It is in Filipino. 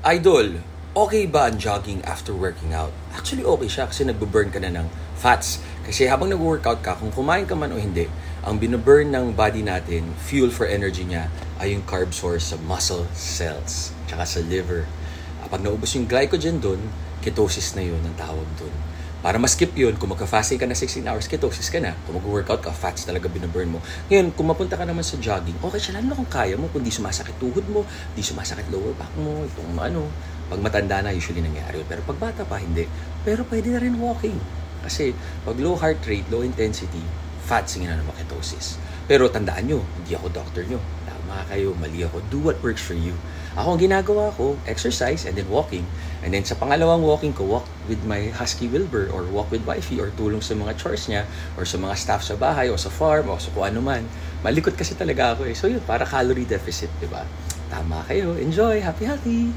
Idol, okay ba ang jogging after working out? Actually, okay siya kasi nagbo-burn ka na ng fats. Kasi habang nag-workout ka, kung kumain ka man o hindi, ang binoburn ng body natin, fuel for energy niya, ay yung carb source sa muscle cells, tsaka sa liver. Pag naubos yung glycogen dun, ketosis na yun ang tawag dun. Para ma-skip yun, kung magka-fasting ka na 16 hours, ketosis ka na. Kung mag-workout ka, fats talaga binoburn mo. Ngayon, kung mapunta ka naman sa jogging, okay siya, lalo na kung kaya mo, kung di sumasakit tuhod mo, di sumasakit lower back mo, itong ano. Pag matanda na, usually nangyari yun. Pero pag bata pa, hindi. Pero pwede na rin walking. Kasi pag low heart rate, low intensity, fats yung na ketosis. Pero tandaan nyo, hindi ako doctor nyo. Tama kayo, mali ako. Do what works for you. Ako ang ginagawa ko, exercise and then walking. And then sa pangalawang walking ko, walk with my husky Wilbur or walk with wifey or tulong sa mga chores niya or sa mga staff sa bahay o sa farm o sa kung ano man. Malikot kasi talaga ako eh. So yun, para calorie deficit, di ba? Tama kayo. Enjoy. Happy, happy!